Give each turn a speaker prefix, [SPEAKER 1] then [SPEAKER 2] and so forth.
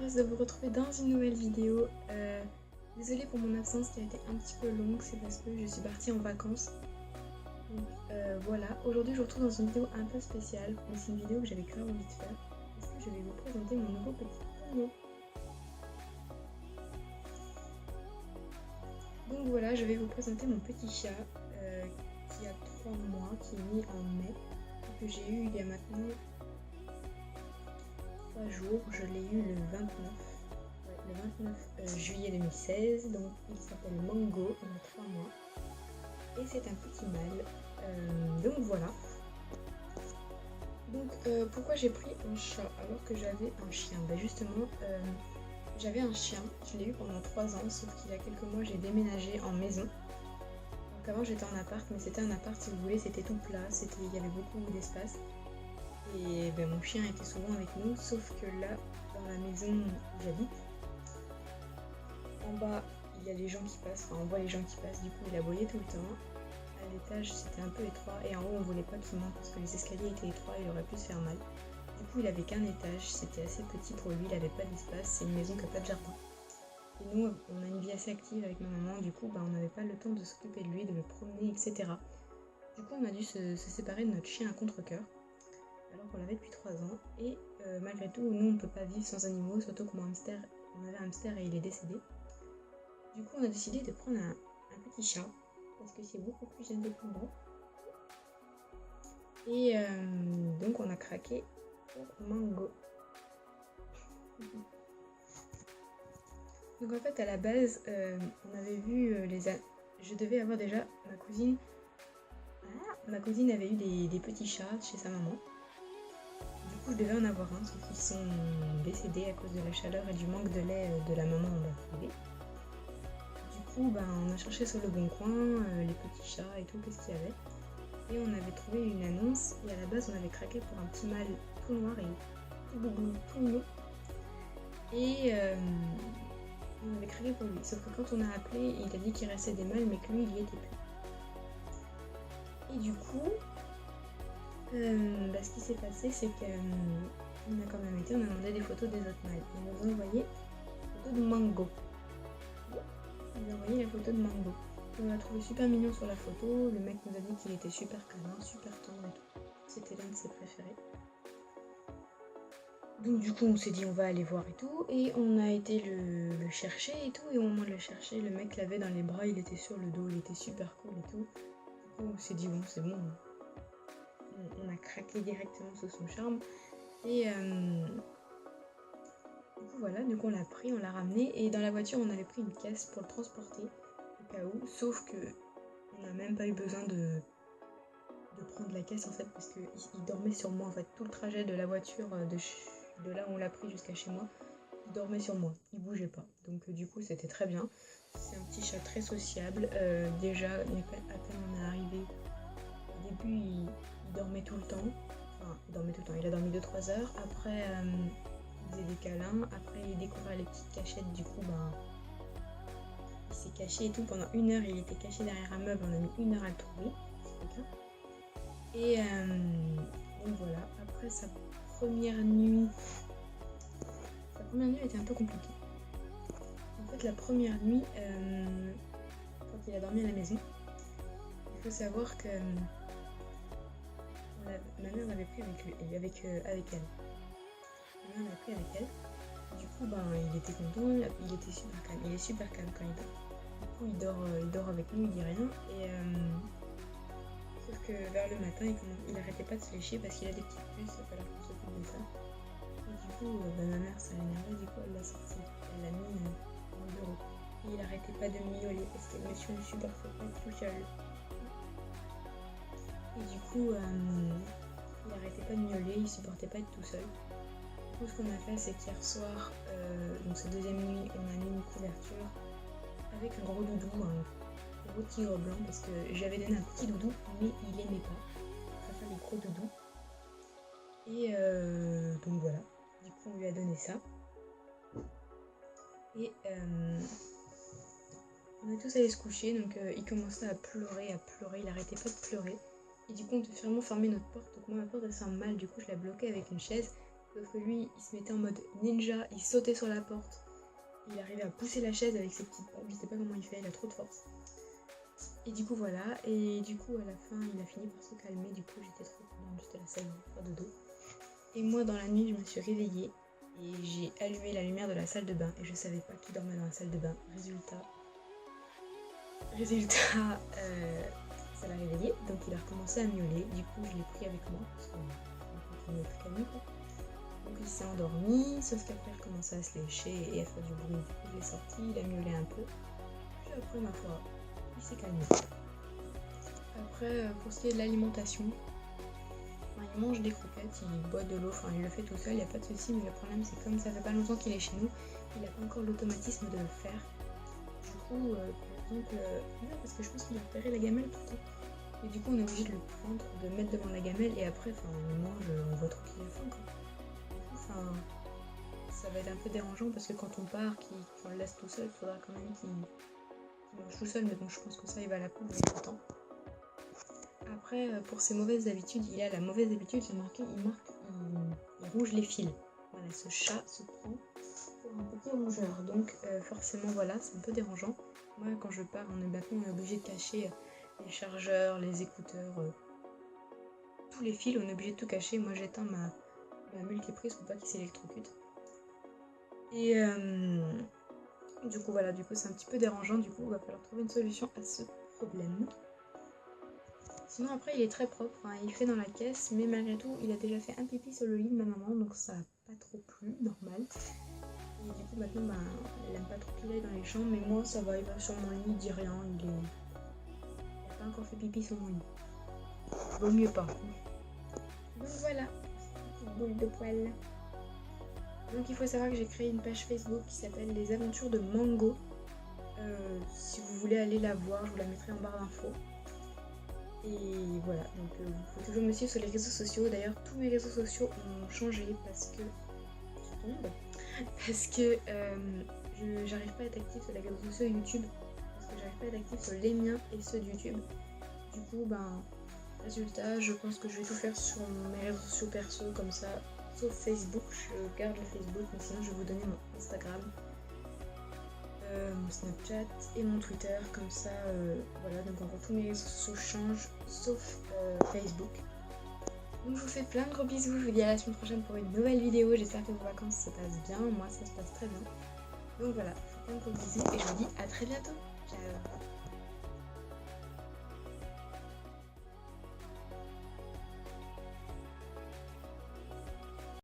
[SPEAKER 1] heureuse de vous retrouver dans une nouvelle vidéo. Désolée pour mon absence qui a été un petit peu longue, c'est parce que je suis partie en vacances. Donc voilà, aujourd'hui je vous retrouve dans une vidéo un peu spéciale, mais c'est une vidéo que j'avais grave envie de faire. Parce que je vais vous présenter mon nouveau petit poney. Donc voilà, je vais vous présenter mon petit chat qui a 3 mois, qui est né en mai, que j'ai eu il y a maintenant 3 jours. Je l'ai eu le 29 juillet 2016, donc il s'appelle Mango, il a 3 mois et c'est un petit mâle. Donc voilà. Donc pourquoi j'ai pris un chat alors que j'avais un chien? Justement, j'avais un chien, je l'ai eu pendant 3 ans, sauf qu'il y a quelques mois j'ai déménagé en maison. Donc avant j'étais en appart, mais c'était un appart, si vous voulez, c'était tout plat, il y avait beaucoup d'espace. Et mon chien était souvent avec nous, sauf que là, dans la maison où j'habite, en bas il y a les gens qui passent, on voit les gens qui passent, du coup il aboyait tout le temps. À l'étage c'était un peu étroit et en haut on voulait pas qu'il monte parce que les escaliers étaient étroits et il aurait pu se faire mal. Du coup il avait qu'un étage, c'était assez petit pour lui, il avait pas d'espace, c'est une maison qui n'a pas de jardin. Et nous on a une vie assez active avec ma maman, du coup on n'avait pas le temps de s'occuper de lui, de le promener, etc. Du coup on a dû se séparer de notre chien à contre-cœur, alors qu'on l'avait depuis 3 ans. Et malgré tout, nous on ne peut pas vivre sans animaux, surtout que on avait un hamster et il est décédé. Du coup on a décidé de prendre un petit chat, parce que c'est beaucoup plus indépendant. Et donc on a craqué pour Mango. Donc en fait à la base, on avait vu je devais avoir déjà ma cousine. Ma cousine avait eu des petits chats chez sa maman. Du coup je devais en avoir un, sauf qu'ils sont décédés à cause de la chaleur et du manque de lait de la maman en bas privée. Du coup on a cherché sur le bon coin les petits chats et tout, qu'est-ce qu'il y avait. Et on avait trouvé une annonce, et à la base on avait craqué pour un petit mâle tout noir et tout boubou, tout mignon. Et on avait craqué pour lui, sauf que quand on a appelé, il a dit qu'il restait des mâles mais que lui il y était plus. Et du coup, ce qui s'est passé c'est qu'on a quand même été, on a demandé des photos des autres mâles. Ils nous ont envoyé la photo de Mango. Ils nous ont envoyé la photo de Mango. On l'a trouvé super mignon sur la photo, le mec nous a dit qu'il était super câlin, super tendre et tout. C'était l'un de ses préférés. Donc du coup on s'est dit on va aller voir et tout, et on a été le chercher et tout, et au moment de le chercher, le mec l'avait dans les bras, il était sur le dos, il était super cool et tout. Du coup on s'est dit bon c'est bon, on a craqué directement sous son charme. Et du coup voilà, donc on l'a pris, on l'a ramené, et dans la voiture on avait pris une caisse pour le transporter au cas où, sauf que on n'a même pas eu besoin de prendre la caisse en fait, parce qu'il dormait sur moi en fait, tout le trajet de la voiture de là où on l'a pris jusqu'à chez moi, il dormait sur moi, il bougeait pas. Donc du coup c'était très bien. C'est un petit chat très sociable. Déjà, à peine on est arrivé, au début il dormait tout le temps. Enfin, il dormait tout le temps, il a dormi 2-3 heures. Après, il faisait des câlins. Après, il découvrait les petites cachettes. Du coup, il s'est caché et tout. Pendant 1 heure, il était caché derrière un meuble. On a mis 1 heure à le trouver. Et donc voilà. Après sa première nuit était un peu compliquée. En fait, la première nuit, quand il a dormi à la maison, il faut savoir que ma mère l'avait pris avec elle. Ma mère l'avait pris avec elle. Du coup, il était content, il était super calme. Il est super calme quand il dort. Du coup, il dort avec nous, il dit rien. Et sauf que vers le matin, il arrêtait pas de se lécher parce qu'il a des petites puces, il va falloir qu'on s'occupe de ça. Et du coup, ma mère, ça l'énervait, du coup, elle l'a sorti. Elle l'a mis dans le bureau. Et il arrêtait pas de miauler parce que monsieur ne supportait pas tout seul. Et du coup, il arrêtait pas de miauler, il supportait pas être tout seul. Du coup, ce qu'on a fait, c'est qu'hier soir, donc cette deuxième nuit, on a mis une couverture avec un gros doudou, un gros tigre blanc, parce que j'avais donné un petit doudou, mais il aimait pas. Il préfère les gros doudous. Et donc voilà, du coup on lui a donné ça. Et on est tous allés se coucher, donc il commençait à pleurer, il arrêtait pas de pleurer. Et du coup on devait vraiment fermer notre porte, donc moi ma porte elle sent mal, du coup je la bloquais avec une chaise. Sauf que lui, il se mettait en mode ninja, il sautait sur la porte. Il arrivait à pousser la chaise avec ses petites pattes, je sais pas comment il fait, il a trop de force. Et du coup voilà, et du coup à la fin il a fini par se calmer, du coup j'étais trop contente, j'étais à la salle de faire dodo. Et moi dans la nuit je me suis réveillée et j'ai allumé la lumière de la salle de bain et je savais pas qui dormait dans la salle de bain. Résultat, ça l'a réveillé, donc il a recommencé à miauler, du coup je l'ai pris avec moi, parce qu'on continue à être calme quoi. Donc il s'est endormi, sauf qu'après il commençait à se lécher et à faire du bruit, du coup je l'ai sorti, il a miaulé un peu, puis après ma foi, il s'est calmé. Après pour ce qui est de l'alimentation, il mange des croquettes, il boit de l'eau, enfin il le fait tout seul, il n'y a pas de souci, mais le problème c'est que comme ça fait pas longtemps qu'il est chez nous, il n'a pas encore l'automatisme de le faire. Du coup, par exemple, non, parce que je pense qu'il a repéré la gamelle tout le temps. Et du coup on est obligé de le prendre, de le mettre devant la gamelle et après il mange, on voit trop qu'il a faim quoi. Du coup, ça va être un peu dérangeant parce que quand on part, qu'on le laisse tout seul, il faudra quand même qu'il mange tout seul, mais bon je pense que ça il va l'apprendre avec le temps. Après, pour ses mauvaises habitudes, il a la mauvaise habitude, j'ai remarqué, il ronge les fils. Voilà, ce chat se prend pour un petit rongeur, donc forcément voilà, c'est un peu dérangeant. Moi quand je pars, on est obligé de cacher les chargeurs, les écouteurs, tous les fils, on est obligé de tout cacher. Moi j'éteins ma multiprise pour pas qu'il s'électrocute. Et du coup voilà, c'est un petit peu dérangeant, du coup il va falloir trouver une solution à ce problème. Sinon après il est très propre, hein, il fait dans la caisse, mais malgré tout il a déjà fait un pipi sur le lit de ma maman, donc ça n'a pas trop plu, normal. Et du coup maintenant elle aime pas trop qu'il aille dans les chambres, mais moi ça va, il va sur mon lit, il dit rien, il a pas encore fait pipi sur mon lit. Vaut mieux pas. Donc voilà, petite boule de poil. Donc il faut savoir que j'ai créé une page Facebook qui s'appelle Les Aventures de Mango. Si vous voulez aller la voir, je vous la mettrai en barre d'infos. Et voilà, donc vous pouvez toujours me suivre sur les réseaux sociaux. D'ailleurs, tous mes réseaux sociaux ont changé parce que j'arrive pas à être active sur les réseaux sociaux YouTube, parce que j'arrive pas à être active sur les miens et ceux de YouTube. Du coup, résultat, je pense que je vais tout faire sur mes réseaux sociaux perso comme ça, sauf Facebook. Je garde le Facebook, mais sinon je vais vous donner mon Instagram, mon Snapchat et mon Twitter, comme ça voilà, donc en gros tous mes réseaux sociaux changent sauf Facebook. Donc je vous fais plein de gros bisous, je vous dis à la semaine prochaine pour une nouvelle vidéo, j'espère que vos vacances se passent bien, moi ça se passe très bien. Donc voilà, je vous fais plein de gros bisous et je vous dis à très bientôt, ciao.